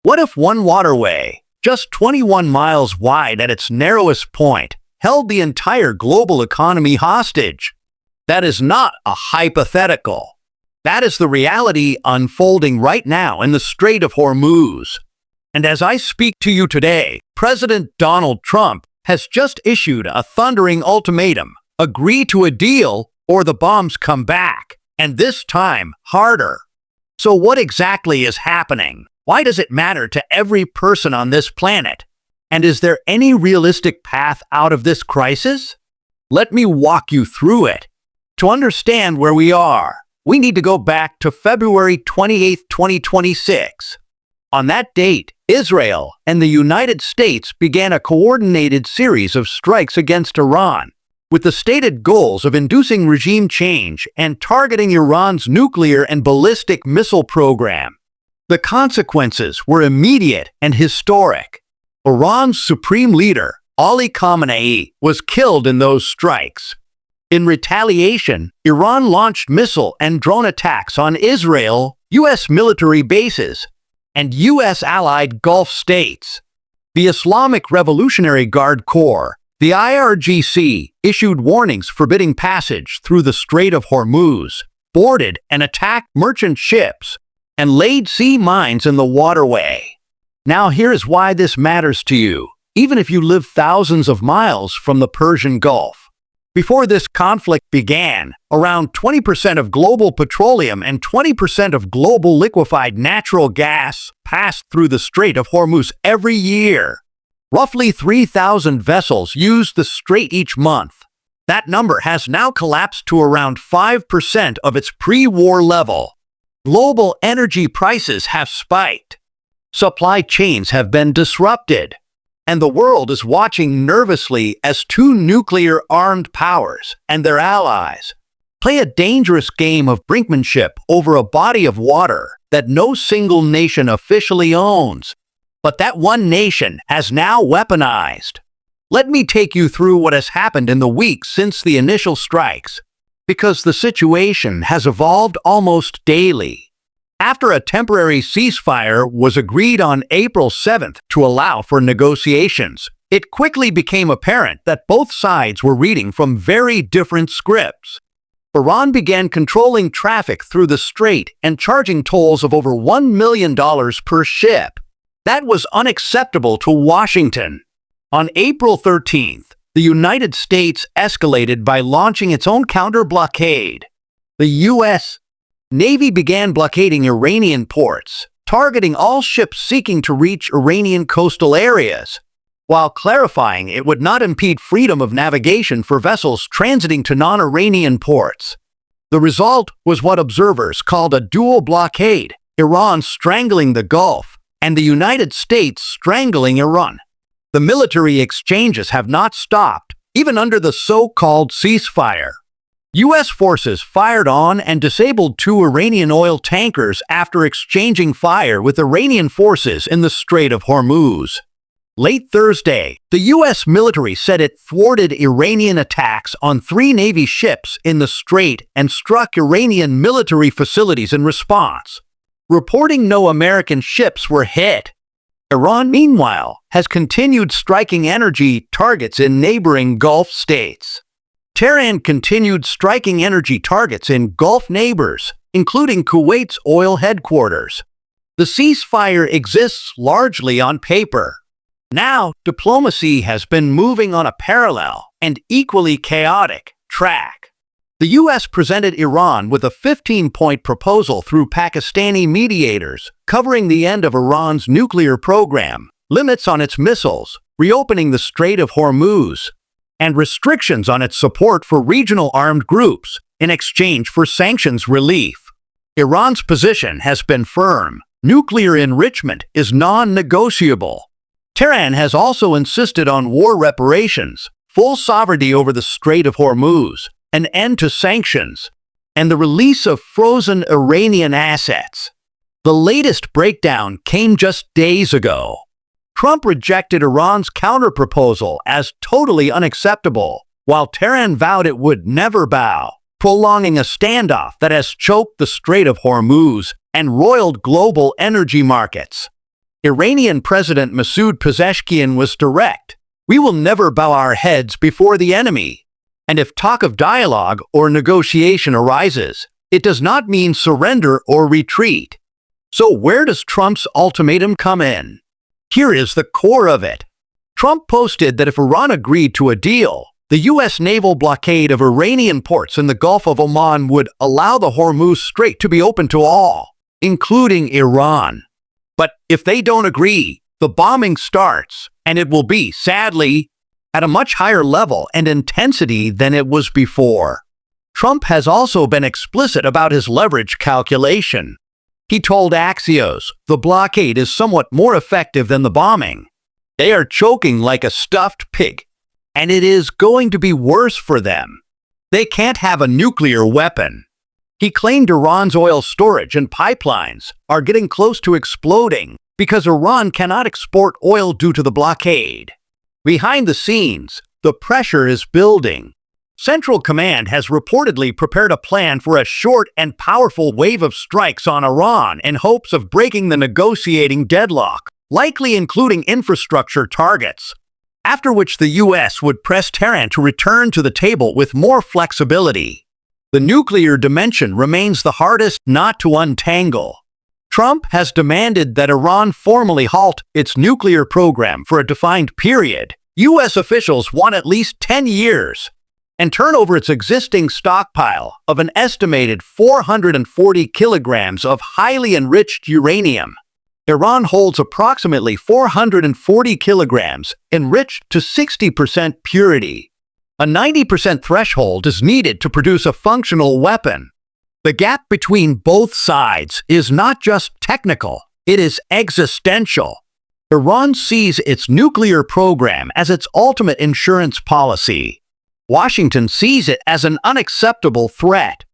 What if one waterway, just 21 miles wide at its narrowest point, held the entire global economy hostage? That is not a hypothetical. That is the reality unfolding right now in the Strait of Hormuz. And as I speak to you today, President Donald Trump has just issued a thundering ultimatum. Agree to a deal or the bombs come back, and this time harder. So what exactly is happening? Why does it matter to every person on this planet? And is there any realistic path out of this crisis? Let me walk you through it. To understand where we are, we need to go back to February 28, 2026. On that date, Israel and the United States began a coordinated series of strikes against Iran, with the stated goals of inducing regime change and targeting Iran's nuclear and ballistic missile program. The consequences were immediate and historic. Iran's supreme leader, Ali Khamenei, was killed in those strikes. In retaliation, Iran launched missile and drone attacks on Israel, U.S. military bases, and U.S. allied Gulf states. The Islamic Revolutionary Guard Corps, the IRGC, issued warnings forbidding passage through the Strait of Hormuz, boarded and attacked merchant ships, and laid sea mines in the waterway. Now here's why this matters to you, even if you live thousands of miles from the Persian Gulf. Before this conflict began, around 20% of global petroleum and 20% of global liquefied natural gas passed through the Strait of Hormuz every year. Roughly 3,000 vessels used the strait each month. That number has now collapsed to around 5% of its pre-war level. Global energy prices have spiked. Supply chains have been disrupted. And the world is watching nervously as two nuclear-armed powers and their allies play a dangerous game of brinkmanship over a body of water that no single nation officially owns. But that one nation has now weaponized. Let me take you through what has happened in the weeks since the initial strikes, because the situation has evolved almost daily. After a temporary ceasefire was agreed on April 7th to allow for negotiations, it quickly became apparent that both sides were reading from very different scripts. Iran began controlling traffic through the strait and charging tolls of over $1 million per ship. That was unacceptable to Washington. On April 13th, the United States escalated by launching its own counter-blockade. The U.S. Navy began blockading Iranian ports, targeting all ships seeking to reach Iranian coastal areas, while clarifying it would not impede freedom of navigation for vessels transiting to non-Iranian ports. The result was what observers called a dual blockade, Iran strangling the Gulf and the United States strangling Iran. The military exchanges have not stopped, even under the so-called ceasefire. U.S. forces fired on and disabled 2 Iranian oil tankers after exchanging fire with Iranian forces in the Strait of Hormuz. Late Thursday, the U.S. military said it thwarted Iranian attacks on 3 Navy ships in the strait and struck Iranian military facilities in response, reporting no American ships were hit. Iran, meanwhile, has continued striking energy targets in neighboring Gulf states. Tehran continued striking energy targets in Gulf neighbors, including Kuwait's oil headquarters. The ceasefire exists largely on paper. Now, diplomacy has been moving on a parallel and equally chaotic track. The U.S. presented Iran with a 15-point proposal through Pakistani mediators, covering the end of Iran's nuclear program, limits on its missiles, reopening the Strait of Hormuz, and restrictions on its support for regional armed groups in exchange for sanctions relief. Iran's position has been firm. Nuclear enrichment is non-negotiable. Tehran has also insisted on war reparations, full sovereignty over the Strait of Hormuz, an end to sanctions, and the release of frozen Iranian assets. The latest breakdown came just days ago. Trump rejected Iran's counterproposal as totally unacceptable, while Tehran vowed it would never bow, prolonging a standoff that has choked the Strait of Hormuz and roiled global energy markets. Iranian President Masoud Pezeshkian was direct. We will never bow our heads before the enemy. And if talk of dialogue or negotiation arises, it does not mean surrender or retreat. So where does Trump's ultimatum come in? Here is the core of it. Trump posted that if Iran agreed to a deal, the U.S. naval blockade of Iranian ports in the Gulf of Oman would allow the Hormuz Strait to be open to all, including Iran. But if they don't agree, the bombing starts, and it will be, sadly, at a much higher level and intensity than it was before. Trump has also been explicit about his leverage calculation. He told Axios the blockade is somewhat more effective than the bombing. They are choking like a stuffed pig, and it is going to be worse for them. They can't have a nuclear weapon. He claimed Iran's oil storage and pipelines are getting close to exploding because Iran cannot export oil due to the blockade. Behind the scenes, the pressure is building. Central Command has reportedly prepared a plan for a short and powerful wave of strikes on Iran in hopes of breaking the negotiating deadlock, likely including infrastructure targets, after which the U.S. would press Tehran to return to the table with more flexibility. The nuclear dimension remains the hardest not to untangle. Trump has demanded that Iran formally halt its nuclear program for a defined period. U.S. officials want at least 10 years and turn over its existing stockpile of an estimated 440 kilograms of highly enriched uranium. Iran holds approximately 440 kilograms enriched to 60% purity. A 90% threshold is needed to produce a functional weapon. The gap between both sides is not just technical, it is existential. Iran sees its nuclear program as its ultimate insurance policy. Washington sees it as an unacceptable threat.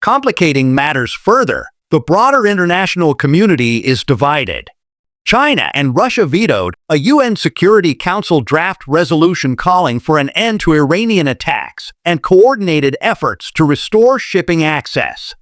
Complicating matters further, the broader international community is divided. China and Russia vetoed a UN Security Council draft resolution calling for an end to Iranian attacks and coordinated efforts to restore shipping access.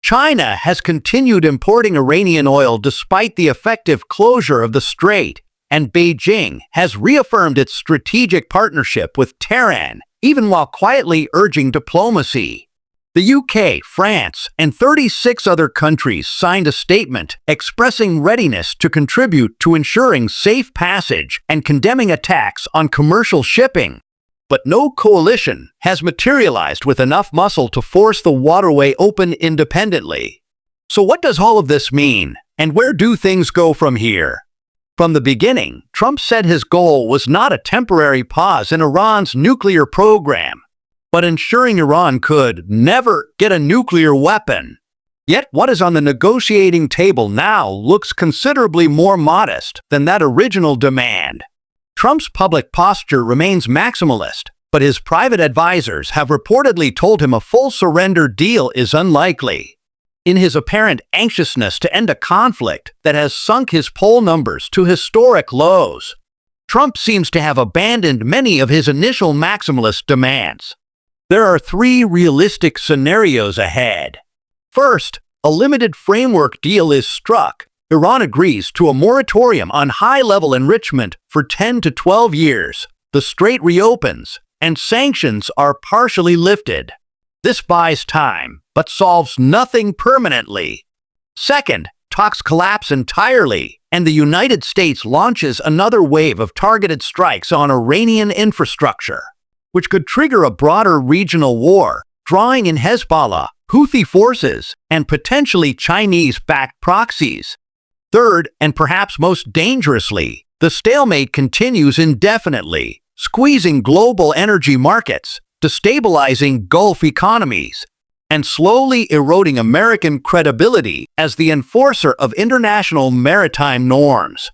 China has continued importing Iranian oil despite the effective closure of the strait, and Beijing has reaffirmed its strategic partnership with Tehran, even while quietly urging diplomacy. The UK, France, and 36 other countries signed a statement expressing readiness to contribute to ensuring safe passage and condemning attacks on commercial shipping. But no coalition has materialized with enough muscle to force the waterway open independently. So what does all of this mean, and where do things go from here? From the beginning, Trump said his goal was not a temporary pause in Iran's nuclear program, but ensuring Iran could never get a nuclear weapon. Yet what is on the negotiating table now looks considerably more modest than that original demand. Trump's public posture remains maximalist, but his private advisors have reportedly told him a full surrender deal is unlikely. In his apparent anxiousness to end a conflict that has sunk his poll numbers to historic lows, Trump seems to have abandoned many of his initial maximalist demands. There are three realistic scenarios ahead. First, a limited framework deal is struck. Iran agrees to a moratorium on high-level enrichment for 10 to 12 years. The strait reopens, and sanctions are partially lifted. This buys time, but solves nothing permanently. Second, talks collapse entirely, and the United States launches another wave of targeted strikes on Iranian infrastructure, which could trigger a broader regional war, drawing in Hezbollah, Houthi forces, and potentially Chinese-backed proxies. Third, and perhaps most dangerously, the stalemate continues indefinitely, squeezing global energy markets, destabilizing Gulf economies, and slowly eroding American credibility as the enforcer of international maritime norms.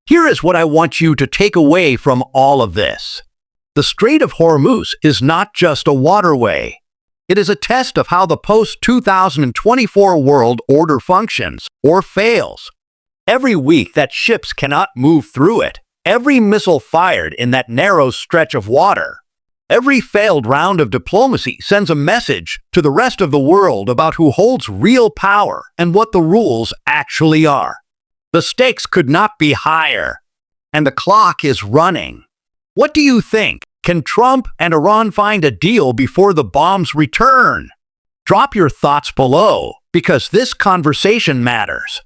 Here is what I want you to take away from all of this. The Strait of Hormuz is not just a waterway. It is a test of how the post-2024 world order functions or fails. Every week that ships cannot move through it, every missile fired in that narrow stretch of water, every failed round of diplomacy sends a message to the rest of the world about who holds real power and what the rules actually are. The stakes could not be higher, and the clock is running. What do you think? Can Trump and Iran find a deal before the bombs return? Drop your thoughts below, because this conversation matters.